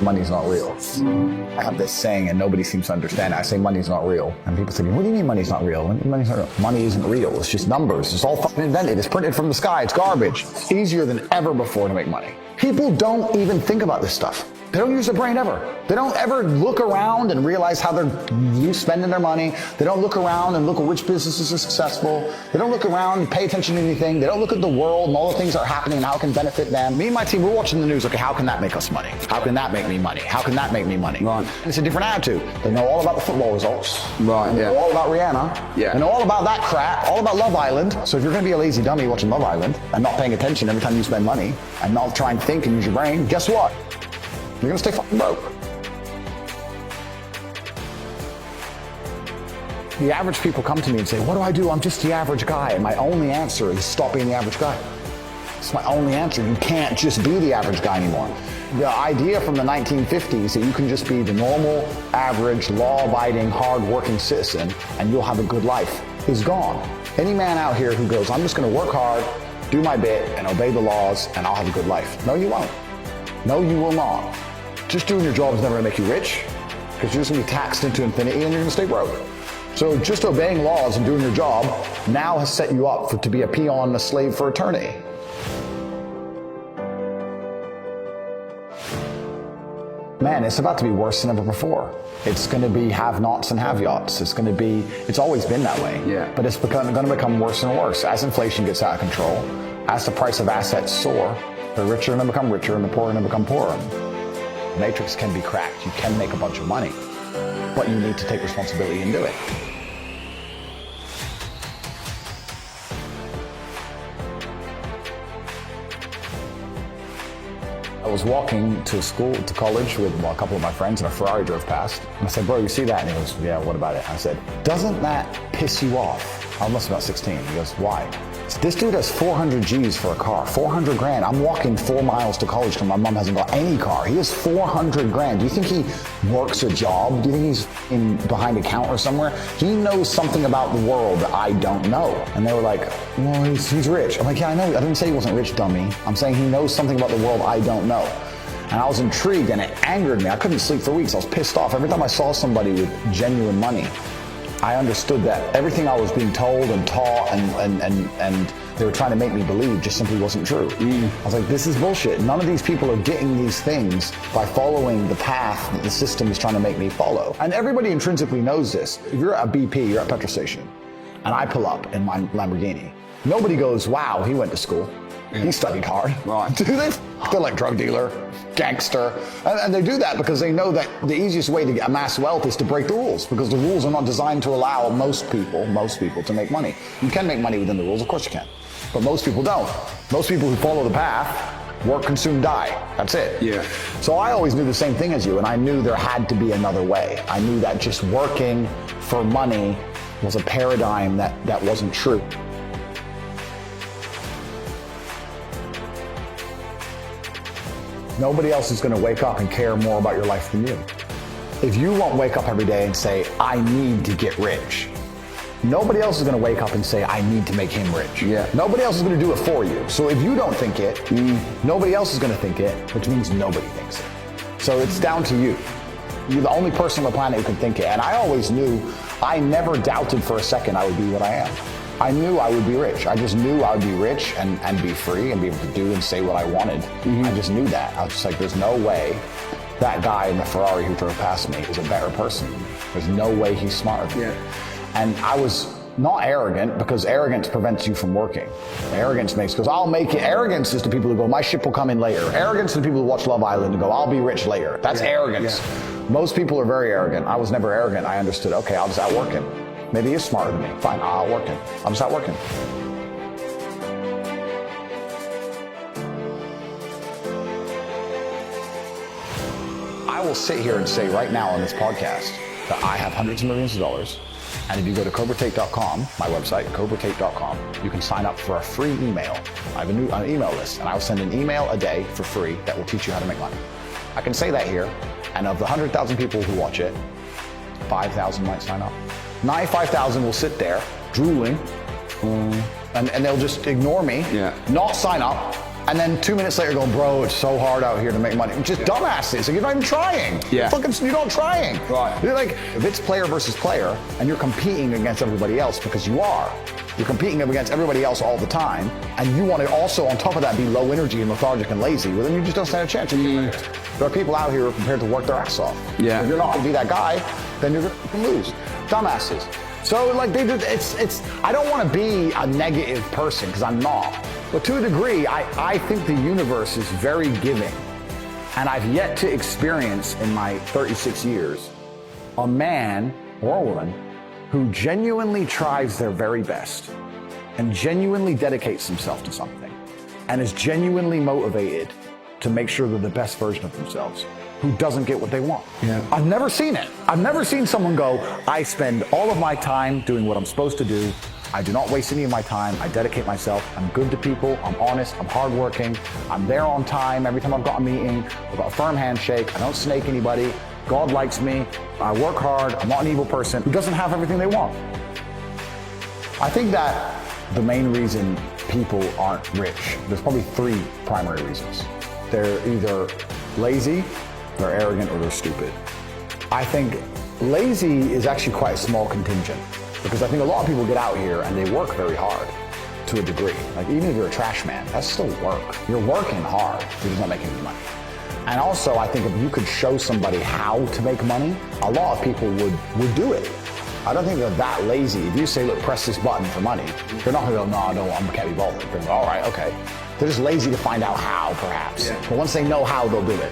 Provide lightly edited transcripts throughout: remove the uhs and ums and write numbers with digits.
money's not real. I have this saying and nobody seems to understand it. I say money's not real. And people think, what do you mean money's not real? Money's not real. Money isn't real. It's just numbers. It's all fucking invented. It's printed from the sky. It's garbage. It's easier than ever before to make money. People don't even think about this stuff. They don't use their brain ever. They don't ever look around and realize how they're spending their money. They don't look around and look at which businesses are successful. They don't look around and pay attention to anything. They don't look at the world and all the things that are happening and how it can benefit them. Me and my team, we're watching the news. Okay, how can that make us money? How can that make me money? How can that make me money? Right. And it's a different attitude. They know all about the football results. Right, They yeah. know all about Rihanna. Yeah. They know all about that crap, all about Love Island. So if you're going to be a lazy dummy watching Love Island and not paying attention every time you spend money and not try and think and use your brain, guess what? You're going to stay fucking broke. The average people come to me and say, what do I do? I'm just the average guy. And my only answer is stop being the average guy. It's my only answer. You can't just be the average guy anymore. The idea from the 1950s that you can just be the normal, average, law-abiding, hard-working citizen and you'll have a good life is gone. Any man out here who goes, I'm just going to work hard, do my bit, and obey the laws, and I'll have a good life. No, you won't. No, you will not. Just doing your job is never going to make you rich because you're just going to be taxed into infinity and you're going to stay broke. So just obeying laws and doing your job now has set you up to be a peon, a slave for eternity. Man, it's about to be worse than ever before. It's going to be have-nots and have-yots. It's always been that way. Yeah. But it's going to become worse and worse as inflation gets out of control, as the price of assets soar. The richer are going to become richer and the poor are going to become poorer. The matrix can be cracked. You can make a bunch of money, but you need to take responsibility and do it. I was walking to college with a couple of my friends and a Ferrari drove past. And I said, bro, you see that? And he goes, yeah, what about it? I said, doesn't that piss you off? I must be about 16. He goes, why? I said, this dude has 400 G's for a car, 400 grand. I'm walking 4 miles to college because my mom hasn't got any car. He has 400 grand. Do you think he works a job? Do you think he's behind a counter somewhere? He knows something about the world that I don't know. And they were like, well, he's rich. I'm like, yeah, I know. I didn't say he wasn't rich, dummy. I'm saying he knows something about the world I don't know. And I was intrigued and it angered me. I couldn't sleep for weeks. I was pissed off. Every time I saw somebody with genuine money, I understood that everything I was being told and taught and they were trying to make me believe just simply wasn't true. I was like, this is bullshit. None of these people are getting these things by following the path that the system is trying to make me follow. And everybody intrinsically knows this. If you're at a BP, you're at a petrol station, and I pull up in my Lamborghini, nobody goes, wow, he went to school. He studied hard. Right. Do they? They're like drug dealer, gangster. And they do that because they know that the easiest way to amass wealth is to break the rules, because the rules are not designed to allow most people to make money. You can make money within the rules, of course you can. But most people don't. Most people who follow the path work, consume, die. That's it. Yeah. So I always knew the same thing as you, and I knew there had to be another way. I knew that just working for money was a paradigm that wasn't true. Nobody else is going to wake up and care more about your life than you. If you won't wake up every day and say, I need to get rich, nobody else is going to wake up and say, I need to make him rich. Yeah. Nobody else is going to do it for you. So if you don't think it, nobody else is going to think it, which means nobody thinks it. So it's down to you. You're the only person on the planet who can think it. And I always knew, I never doubted for a second I would be what I am. I knew I would be rich. I just knew I would be rich and be free and be able to do and say what I wanted. I just knew that. I was just like, there's no way that guy in the Ferrari who drove past me is a better person than me. There's no way he's smarter than me. And I was not arrogant, because arrogance prevents you from working. Arrogance goes, I'll make it. Arrogance is the people who go, my ship will come in later. Arrogance is the people who watch Love Island and go, I'll be rich later. That's arrogance. Most people are very arrogant. I was never arrogant. I understood, okay, I'll just outwork him. Maybe he's smarter than me. Fine, I'll outwork him. I'll just outwork him. I will sit here and say right now on this podcast that I have hundreds of millions of dollars. And if you go to CobraTate.com, my website, CobraTate.com, you can sign up for a free email. I have an email list, and I'll send an email a day for free that will teach you how to make money. I can say that here, and of the 100,000 people who watch it, 5,000 might sign up. 95,000 will sit there, drooling, and they'll just ignore me, not sign up, And then 2 minutes later go, bro, it's so hard out here to make money. Just dumbasses. You're not even trying. Yeah. You're not trying. Right. You're like, if it's player versus player, and you're competing against everybody else, because you are. You're competing against everybody else all the time, and you want to also, on top of that, be low energy and lethargic and lazy. Well, then you just don't stand a chance. There are people out here who are prepared to work their ass off. Yeah. If you're not going to be that guy, then you're going to lose. Dumbasses. So, like, I don't want to be a negative person, because I'm not. But to a degree, I think the universe is very giving. And I've yet to experience in my 36 years a man or a woman who genuinely tries their very best and genuinely dedicates himself to something and is genuinely motivated to make sure they're the best version of themselves, who doesn't get what they want. Yeah. I've never seen it. I've never seen someone go, I spend all of my time doing what I'm supposed to do. I do not waste any of my time. I dedicate myself. I'm good to people. I'm honest. I'm hardworking. I'm there on time. Every time I've got a meeting, I've got a firm handshake. I don't snake anybody. God likes me. I work hard. I'm not an evil person who doesn't have everything they want. I think that the main reason people aren't rich, there's probably 3 primary reasons. They're either lazy, they're arrogant, or they're stupid. I think lazy is actually quite a small contingent, because I think a lot of people get out here and they work very hard to a degree. Like, even if you're a trash man, that's still work. You're working hard, you're just not making any money. And also, I think if you could show somebody how to make money, a lot of people would do it. I don't think they're that lazy. If you say, look, press this button for money, they're not gonna go, no, I can't be bothered. They're gonna go, all right, okay. They're just lazy to find out how, perhaps. Yeah. But once they know how, they'll do it.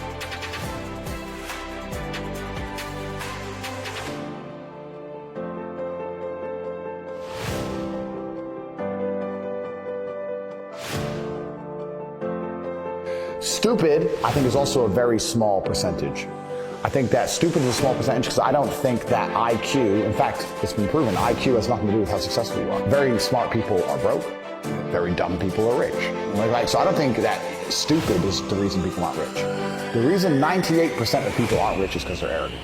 Stupid, I think, is also a very small percentage. I think that stupid is a small percentage because I don't think that IQ, in fact, it's been proven, IQ has nothing to do with how successful you are. Very smart people are broke. Very dumb people are rich. Right? So I don't think that stupid is the reason people aren't rich. The reason 98% of people aren't rich is because they're arrogant.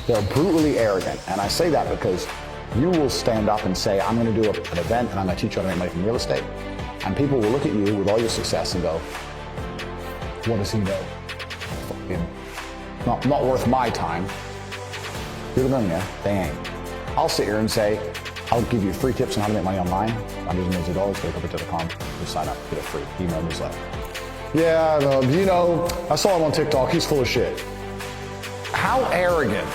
They're brutally arrogant. And I say that because you will stand up and say, I'm going to do an event and I'm going to teach you how to make money from real estate. And people will look at you with all your success and go, what does he know? Fucking not worth my time. You're the millionaire. They ain't. I'll sit here and say, I'll give you free tips on how to make money online. I'm using millions of dollars. Go to Cobra.com. Just sign up. Get a free email newsletter. Yeah, I saw him on TikTok. He's full of shit. How arrogant,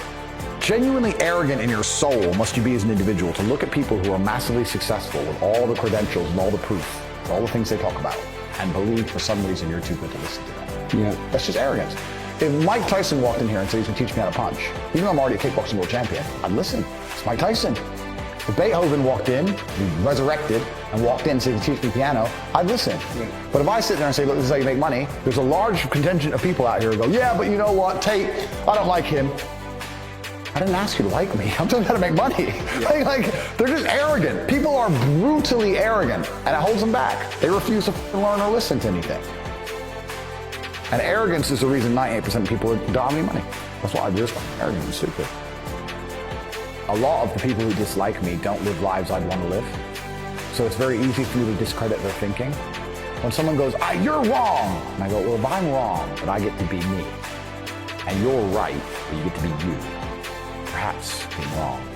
genuinely arrogant in your soul must you be as an individual to look at people who are massively successful with all the credentials and all the proof, all the things they talk about, and believe for some reason you're too good to listen to them. Yeah. That's just arrogance. If Mike Tyson walked in here and said he's going to teach me how to punch, even though I'm already a kickboxing world champion, I'd listen. It's Mike Tyson. If Beethoven walked in, he resurrected, and walked in and said, teach me piano, I'd listen. Yeah. But if I sit there and say, look, this is how you make money, there's a large contingent of people out here who go, yeah, but you know what, Tate, I don't like him. I didn't ask you to like me. I'm telling you how to make money. Yeah. Like, they're just arrogant. People are brutally arrogant, and it holds them back. They refuse to learn or listen to anything. And arrogance is the reason 98% of people don't have any money. That's why they're just arrogant and stupid. A lot of the people who dislike me don't live lives I'd want to live. So it's very easy for me to discredit their thinking. When someone goes, you're wrong. And I go, well, if I'm wrong, but I get to be me. And you're right, but you get to be you. Perhaps being wrong